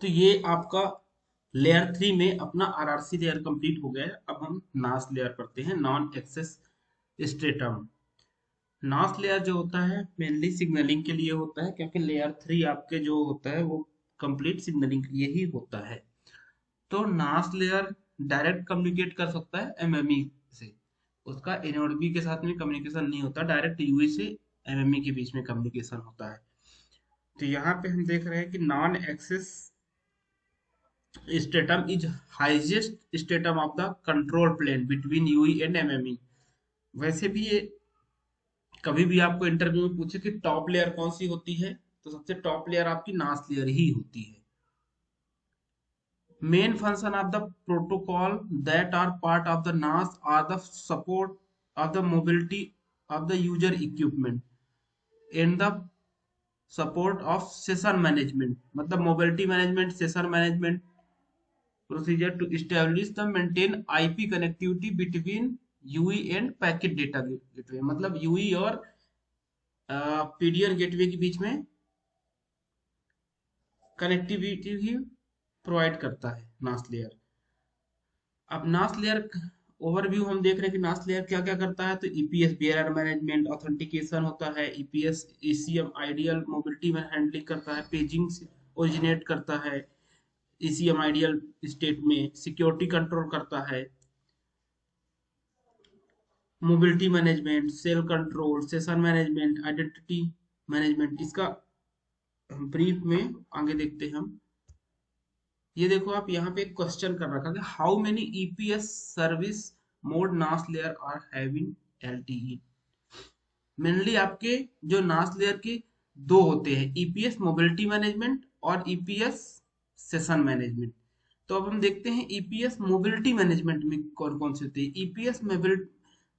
तो ये आपका लेयर 3 में अपना आरआरसी लेयर कंप्लीट हो गया है। अब हम नास लेयर करते हैं, नॉन एक्सेस स्ट्रेटम। नास लेयर जो होता है मेनली सिग्नलिंग के लिए होता है, क्योंकि लेयर 3 आपके जो होता है वो कंप्लीट सिग्नलिंग के लिए ही होता है। तो नास लेयर डायरेक्ट कम्युनिकेट कर सकता है एमएमई से, उसका एनओडबी के साथ में कम्युनिकेशन नहीं होता, डायरेक्ट यूई से एमएमई के बीच में कम्युनिकेशन होता है। तो यहाँ पे हम देख रहे हैं कि non access stratum is highest stratum of the control plane between UE and MME। वैसे भी ये कभी भी आपको इंटरव्यू में पूछे कि टॉप लेयर कौन सी होती है, तो सबसे टॉप लेयर आपकी नास लेयर ही होती है। Main function of the protocol that are part of the NAS are the support of the mobility of the user equipment and the support of session management. मतलब mobility management, session management procedure to establish the maintain IP connectivity between UE and packet data gateway. मतलब Yui और PDN gateway के बीच में connectivity भी provide करता है नास layer. अब नास लेयर ओवरव्यू हम देख रहे हैं कि नास लेयर क्या क्या करता है। तो ईपीएस बेयरर मैनेजमेंट, ऑथेंटिकेशन होता है, ईपीएस ईसीएम आइडियल मोबिलिटी में हैंडलिंग करता है, पेजिंग ओरिजिनेट करता है ईसीएम आइडियल स्टेट में, सिक्योरिटी कंट्रोल करता है, mobility management, cell control, session management, identity management. इसका ब्रीफ में आगे देखते हैं हम। ये देखो आप यहाँ पे एक क्वेश्चन कर रखा है, how many EPS service mode NAS layer are having LTE. Mainly आपके जो नास लेयर के दो होते हैं, ईपीएस मोबिलिटी मैनेजमेंट और ईपीएस सेशन मैनेजमेंट। तो अब हम देखते हैं ईपीएस मोबिलिटी मैनेजमेंट में कौन कौन से होते हैं। ईपीएस मोबिलिटी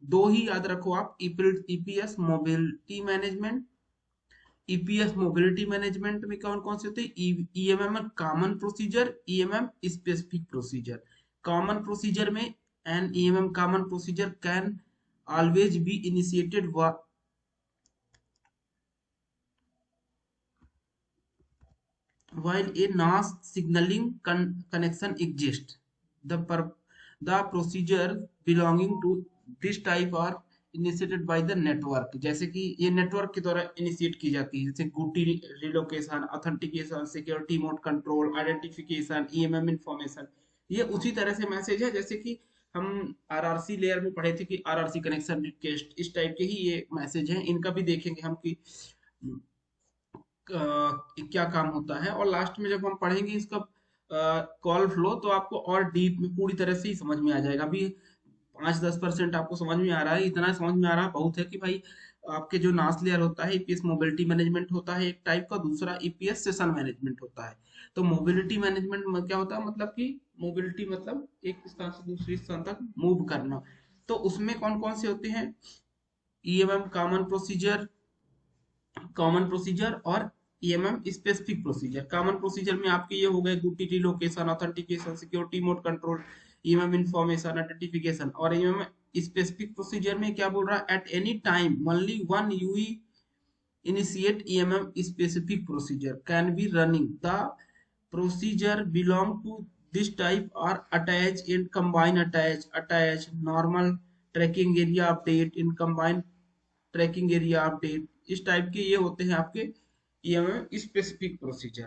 दो ही याद रखो आप, EPS mobility management. EPS mobility management में कौन कौन से होते हैं, EMM common procedure, EMM specific procedure. Common procedure में an EMM common procedure can always be initiated while a NAS signaling connection exists. The procedure belonging to this type are initiated by the network। जैसे कि ये network के द्वारा initiate की जाती है, जैसे GUTI relocation, authentication, security mode control, identification, EMM information. ये उसी तरह से मैसेज है जैसे कि हम आरआरसी लेयर में पढ़े थे कि आरआरसी कनेक्शन रिक्वेस्ट, इस टाइप के ही ये मैसेज हैं। इनका भी देखेंगे हम कि क्या काम होता है, और लास्ट में जब हम पढ़ेंगे इसका कॉल फ्लो तो आपको और डीप में पूरी तरह से ही समझ में आ जाएगा। अभी 5-10% आपको समझ में आ रहा है, इतना समझ में आ रहा है बहुत है कि भाई आपके जो नास लेयर होता है ईपीएस मोबिलिटी मैनेजमेंट होता है एक टाइप का, दूसरा ईपीएस सेशन मैनेजमेंट होता है। तो मोबिलिटी मैनेजमेंट में क्या होता है, मतलब कि मोबिलिटी मतलब एक स्थान से दूसरे स्थान तक मूव करना। तो उसमें कौन कौन से होते हैं, ईएमएम कॉमन प्रोसीजर और EMM specific procedure. Common procedure में आपके ये हो गए GUTI location, authentication, security mode control, EMM information, identification. और ईएमएम स्पेसिफिक प्रोसीजर में क्या बोल रहा है, at any time only one UE initiate EMM specific procedure can be running। The procedure belong to this type are attach and combine, attach normal tracking area update in combine tracking area update. इस type के ये होते हैं आपके EMM specific procedure.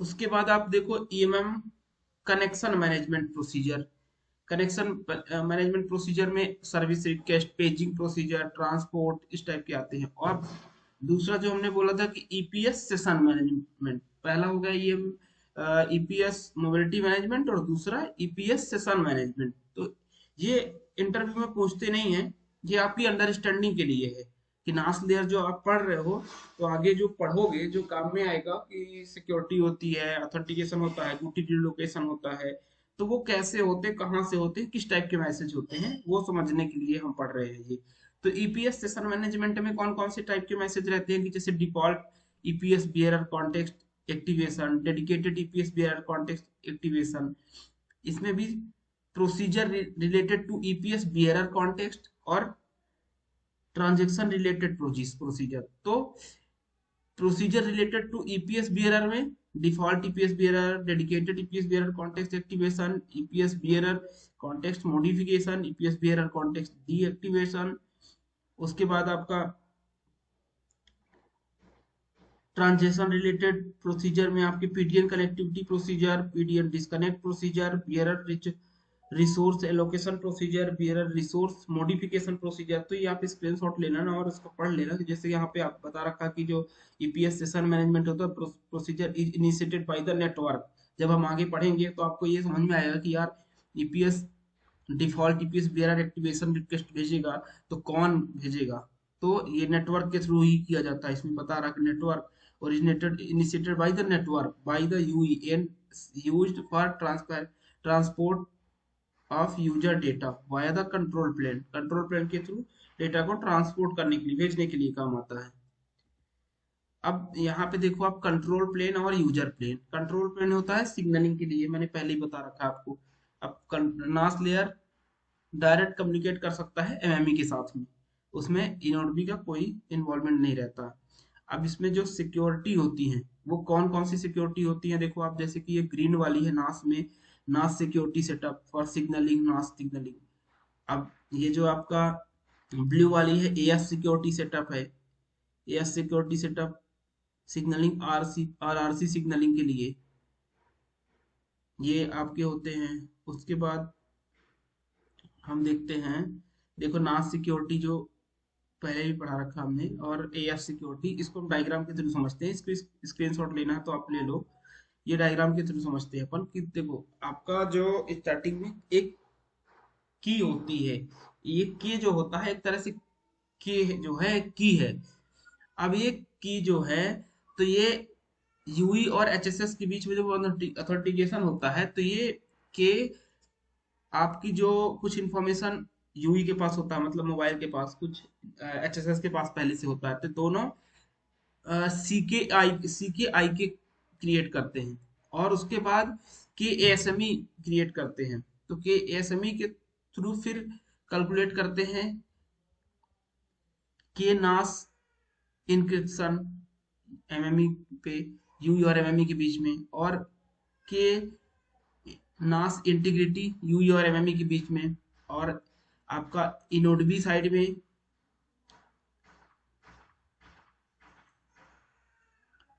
उसके बाद आप देखो EMM connection management procedure. Connection management procedure में service request, paging procedure, transport, इस टाइप के आते हैं। और दूसरा जो हमने बोला था कि ईपीएस सेशन मैनेजमेंट, पहला हो गया ये ईपीएस मोबिलिटी मैनेजमेंट और दूसरा ईपीएस सेशन मैनेजमेंट। तो ये इंटरव्यू में पूछते नहीं है, ये आपकी अंडरस्टैंडिंग के लिए है कि नास लेयर जो आप पढ़ रहे हो तो आगे जो पढ़ोगे जो काम में आएगा कि सिक्योरिटी होती है, ऑथेंटिकेशन होता है, गुटी लोकेशन होता है, तो वो कैसे होते, कहाँ से होते, किस टाइप के मैसेज होते हैं, वो समझने के लिए हम पढ़ रहे हैं ये। तो ईपीएस सेशन मैनेजमेंट में कौन कौन से टाइप के मैसेज रहते हैं कि जैसे default EPS bearer context activation, dedicated EPS bearer context activation. इसमें भी procedure related to EPS bearer context और ट्रांजेक्शन रिलेटेड प्रोसीजर। तो procedure related to EPS bearer में default EPS bearer, dedicated EPS bearer context activation, EPS bearer context modification, EPS bearer context deactivation. उसके बाद आपका transaction related procedure में आपके PDN connectivity procedure, PDN disconnect procedure, bearer resource allocation procedure, bearer resource modification procedure. तो ये आप screenshot लेना ना और इसको पढ़ लेना कि जैसे यहाँ पे आप बता रखा कि जो ईपीएस सेशन मैनेजमेंट होता है procedure is initiated by the network. जब हम आगे पढ़ेंगे तो आपको ये समझ में आएगा कि यार EPS default EPS bearer activation request भेजेगा तो कौन भेजेगा, तो ये नेटवर्क के थ्रू ही किया जाता है। इसमें बता रहा कि network originated initiated by the network by the UE and used for transport of user data via the control plane। Control plane के थ्रू डेटा को ट्रांसपोर्ट करने के लिए, भेजने के लिए काम आता है। अब यहाँ पे देखो आप कंट्रोल प्लेन और यूजर प्लेन। कंट्रोल प्लेन होता है सिग्नलिंग के लिए, मैंने पहले ही बता रखा है आपको। अब नास लेयर डायरेक्ट कम्युनिकेट कर सकता है एमएमई के साथ में, उसमें इनोडबी का कोई इन्वॉल्वमेंट नहीं रहता। अब इसमें जो सिक्योरिटी होती है वो कौन कौन सी सिक्योरिटी होती है, देखो आप, जैसे कि ये ग्रीन वाली है नास में, नास सिक्योरिटी सेटअप फॉर सिग्नलिंग, नास सिग्नलिंग। अब ये जो आपका ब्लू वाली है एएस सिक्योरिटी सेटअप है, as security setup signalling RRC signalling के लिए ये आपके होते हैं। उसके बाद हम देखते हैं, देखो नास सिक्योरिटी जो पहले भी पढ़ा रखा हमने, और एएफ सिक्योरिटी, इसको हम डायग्राम के थ्रू समझते हैं। इसको स्क्रीनशॉट लेना है तो आप ले लो। ये डायग्राम के थ्रू समझते हैं अपन कि देखो आपका जो स्टार्टिंग में एक की होती है, ये की जो होता है एक तरह से की जो है की है। अब ये की जो है, तो ये यूई और एचएसएस के बीच में जो अथेंटिकेशन होता है, तो ये के आपकी जो कुछ इंफॉर्मेशन यूई के पास होता है, मतलब मोबाइल के पास, कुछ एचएसएस के पास पहले से होता है, तो दोनों सी के आई के क्रिएट करते हैं और उसके बाद के एएसएमई क्रिएट करते हैं। तो के एएसएमई के थ्रू फिर कैलकुलेट करते हैं के नास इंक्रिप्शन एमएमई पे, यूई और एमएमई के बीच में, और के नास इंटीग्रिटी यूई और एमएमई के बीच में, और आपका इनोडबी साइड में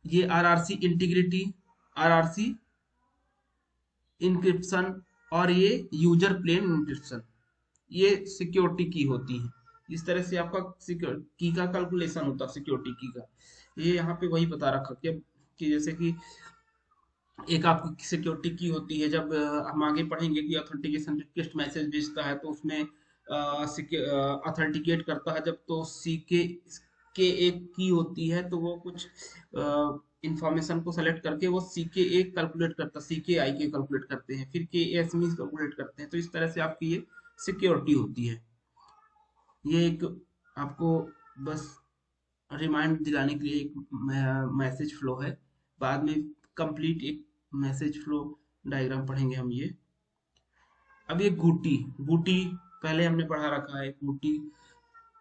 ये आरआरसी इंटीग्रिटी, आरआरसी इंक्रिप्शन, और ये यूजर प्लेन इंक्रिप्शन, ये सिक्योरिटी की होती है। इस तरह से आपका की का कैलकुलेशन होता है, सिक्योरिटी की का। ये यहाँ पे वही बता रखा कि जैसे कि एक आपकी सिक्योरिटी की होती है, जब हम आगे पढ़ेंगे कि ऑथेंटिकेशन रिक्वेस्ट मैसेज भेजता है तो उसमें ऑथेंटिकेट करता है जब, तो सी के एक की होती है, तो वो कुछ इंफॉर्मेशन को सेलेक्ट करके वो सी के एक कैलकुलेट करता है, सी के आई के कैलकुलेट करते हैं, फिर के एस में कैलकुलेट करते हैं। तो इस तरह से आपकी ये सिक्योरिटी होती है। ये एक आपको बस रिमाइंड दिलाने के लिए एक मैसेज फ्लो है। बाद में कंप्लीट एक मैसेज फ्लो डायग्राम पढ़ेंगे हम ये। अब ये गुटी, गुटी पहले हमने पढ़ा रखा है। गुटी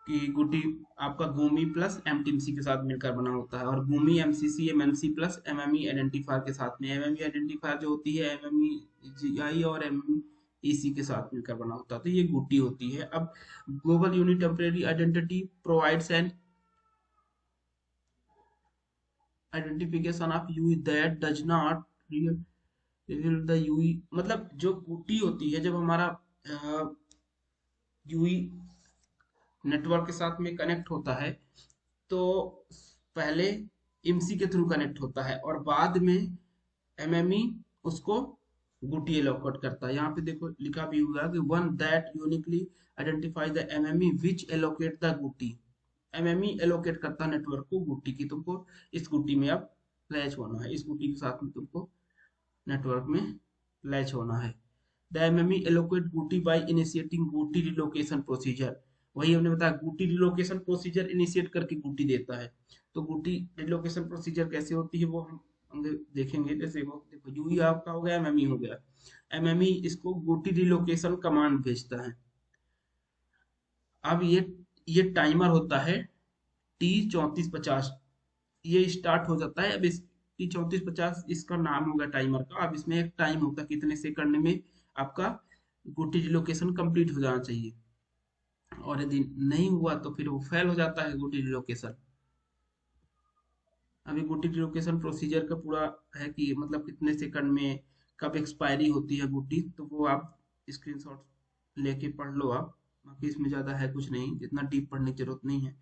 की गुटी आपका गुमी प्लस एमटीएमसी के साथ मिलकर बना होता है, और गुमी MCC MMC plus MME identifier के साथ में। एमएमई आइडेंटिफायर जो होती है एमएमई जीआई और एमएमई ईसी के साथ मिलकर बना होता है, तो ये गुटी होती है। अब global unit temporary identity provides N identification of UE that does not reveal the UE। मतलब जो गुटी होती है, जब हमारा यूई नेटवर्क के साथ में कनेक्ट होता है तो पहले एमसी के थ्रू कनेक्ट होता है और बाद में एमएमई उसको गुटी एलोकेट करता है। यहाँ पे देखो लिखा भी हुआ कि one that uniquely identify the MME which allocate the GUTI. MME allocate करता है नेटवर्क को गुटी की, तुमको इस गुटी में अब लैच होना है, इस गुटी के साथ में तुमको नेटवर्क में लैच होना है। The MME allocate GUTI by initiating GUTI relocation procedure. वही हमने बताया, गुटी रिलोकेशन प्रोसीजर इनिशिएट करके गुटी देता है। तो गुटी रिलोकेशन प्रोसीजर कैसे होती है वो हम देखेंगे। जैसे वो देखो यूई आपका हो गया, एमएमई हो गया, एमएमई इसको गुटी रिलोकेशन कमांड भेजता है। अब ये टाइमर होता है T3450, ये स्टार्ट हो जाता है। अब इसकी 3450 इसका नाम होगा टाइमर का। अब इसमें एक टाइम होता है कितने सेकंड में आपका गोटी रिलोकेशन कंप्लीट हो जाना चाहिए, और यदि नहीं हुआ तो फिर वो फेल हो जाता है गोटी रिलोकेशन। अभी गोटी रिलोकेशन प्रोसीजर का पूरा है कि मतलब कितने सेकंड में कब एक्सपायरी होती है गोटी, तो वो आप स्क्रीनशॉट लेके पढ़ लो आप। बाकी इसमें ज़्यादा है कुछ नहीं, जितना डीप पढ़ने की जरूरत नहीं है।